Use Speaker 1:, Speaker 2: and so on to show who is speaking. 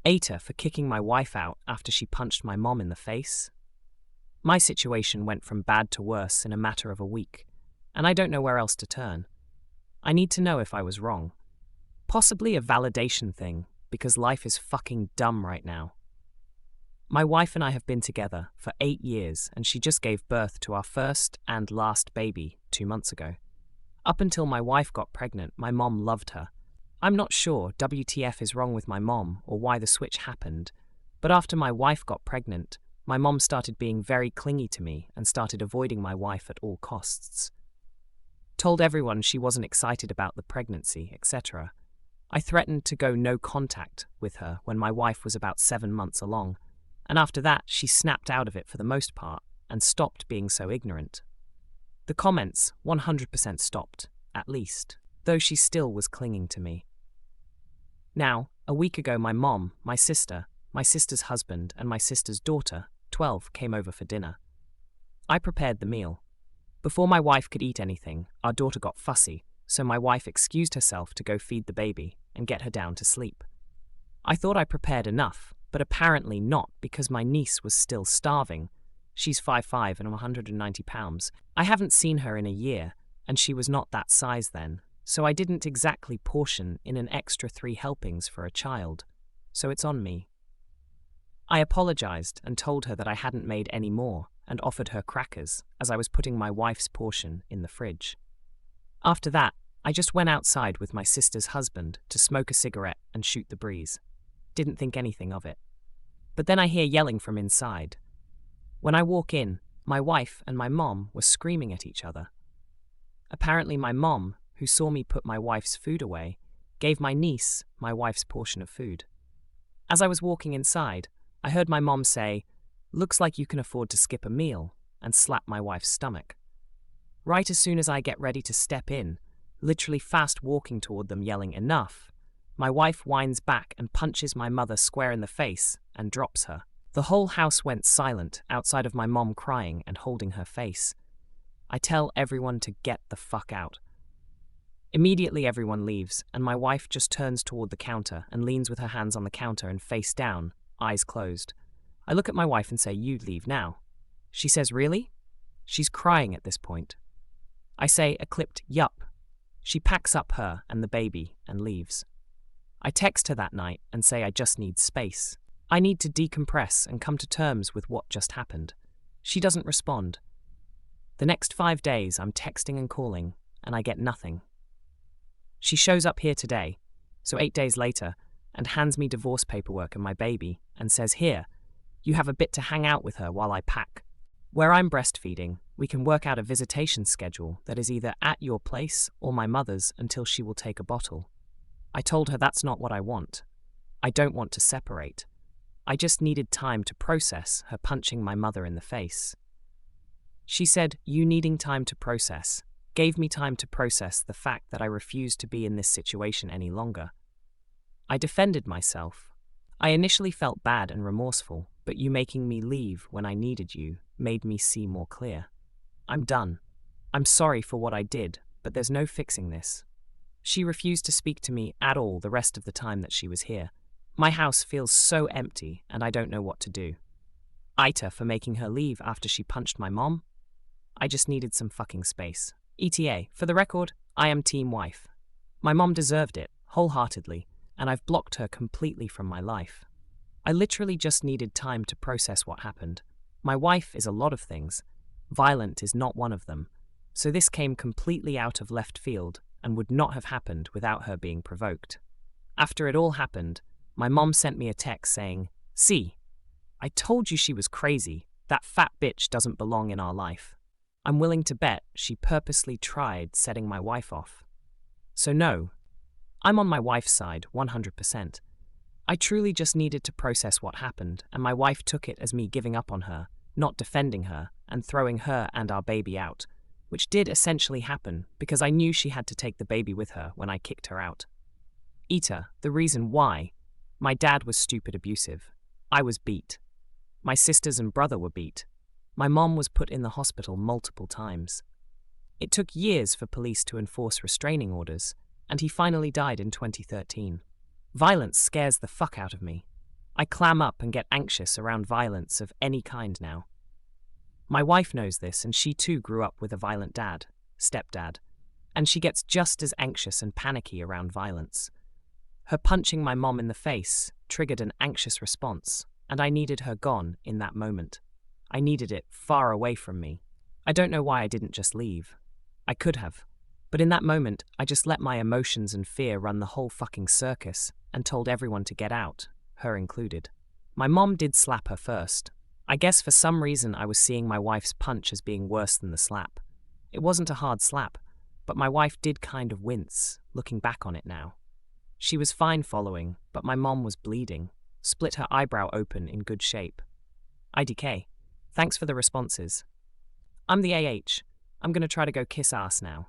Speaker 1: AITA for kicking my wife out after she punched my mom in the face. My situation went from bad to worse in a matter of a week, and I don't know where else to turn. I need to know if I was wrong. Possibly a validation thing, because life is fucking dumb right now. My wife and I have been together for 8 years, and she just gave birth to our first and last baby 2 months ago. Up until my wife got pregnant, my mom loved her. I'm not sure WTF is wrong with my mom or why the switch happened, but after my wife got pregnant, my mom started being very clingy to me and started avoiding my wife at all costs. Told everyone she wasn't excited about the pregnancy, etc. I threatened to go no contact with her when my wife was about 7 months along, and after that she snapped out of it for the most part and stopped being so ignorant. The comments 100% stopped, at least, though she still was clinging to me. Now, a week ago my mom, my sister's husband and my sister's daughter, 12, came over for dinner. I prepared the meal. Before my wife could eat anything, our daughter got fussy, so my wife excused herself to go feed the baby and get her down to sleep. I thought I prepared enough, but apparently not, because my niece was still starving. She's 5'5" and 190 pounds. I haven't seen her in a year, and she was not that size then, so I didn't exactly portion in an extra 3 helpings for a child, so it's on me. I apologized and told her that I hadn't made any more and offered her crackers as I was putting my wife's portion in the fridge. After that, I just went outside with my sister's husband to smoke a cigarette and shoot the breeze. Didn't think anything of it. But then I hear yelling from inside. When I walk in, my wife and my mom were screaming at each other. Apparently my mom, who saw me put my wife's food away, gave my niece my wife's portion of food. As I was walking inside, I heard my mom say, "Looks like you can afford to skip a meal," and slap my wife's stomach. Right as soon as I get ready to step in, literally fast walking toward them yelling enough, my wife whines back and punches my mother square in the face and drops her. The whole house went silent outside of my mom crying and holding her face. I tell everyone to get the fuck out. Immediately everyone leaves, and my wife just turns toward the counter and leans with her hands on the counter and face down, eyes closed. I look at my wife and say, "You leave now." She says, "Really?" She's crying at this point. I say a clipped yup. She packs up her and the baby and leaves. I text her that night and say I just need space. I need to decompress and come to terms with what just happened. She doesn't respond. The next 5 days I'm texting and calling, and I get nothing. She shows up here today, so 8 days later, and hands me divorce paperwork and my baby, and says, "Here, you have a bit to hang out with her while I pack. Where I'm breastfeeding, we can work out a visitation schedule that is either at your place or my mother's until she will take a bottle." I told her that's not what I want. I don't want to separate. I just needed time to process her punching my mother in the face. She said, "You needing time to process," gave me time to process the fact that I refused to be in this situation any longer. I defended myself. I initially felt bad and remorseful, but you making me leave when I needed you made me see more clear. I'm done. I'm sorry for what I did, but there's no fixing this. She refused to speak to me at all the rest of the time that she was here. My house feels so empty, and I don't know what to do. AITA for making her leave after she punched my mom? I just needed some fucking space. ETA, for the record, I am team wife. My mom deserved it, wholeheartedly, and I've blocked her completely from my life. I literally just needed time to process what happened. My wife is a lot of things. Violent is not one of them. So this came completely out of left field and would not have happened without her being provoked. After it all happened, my mom sent me a text saying, "See, I told you she was crazy. That fat bitch doesn't belong in our life." I'm willing to bet she purposely tried setting my wife off. So no, I'm on my wife's side 100%. I truly just needed to process what happened, and my wife took it as me giving up on her, not defending her, and throwing her and our baby out, which did essentially happen because I knew she had to take the baby with her when I kicked her out. AITA, the reason why. My dad was stupid abusive. I was beat. My sisters and brother were beat. My mom was put in the hospital multiple times. It took years for police to enforce restraining orders, and he finally died in 2013. Violence scares the fuck out of me. I clam up and get anxious around violence of any kind now. My wife knows this, and she too grew up with a violent dad, stepdad, and she gets just as anxious and panicky around violence. Her punching my mom in the face triggered an anxious response, and I needed her gone in that moment. I needed it far away from me. I don't know why I didn't just leave. I could have. But in that moment, I just let my emotions and fear run the whole fucking circus and told everyone to get out, her included. My mom did slap her first. I guess for some reason I was seeing my wife's punch as being worse than the slap. It wasn't a hard slap, but my wife did kind of wince, looking back on it now. She was fine following, but my mom was bleeding, split her eyebrow open in good shape. IDK, thanks for the responses. I'm the AH. I'm gonna try to go kiss ass now.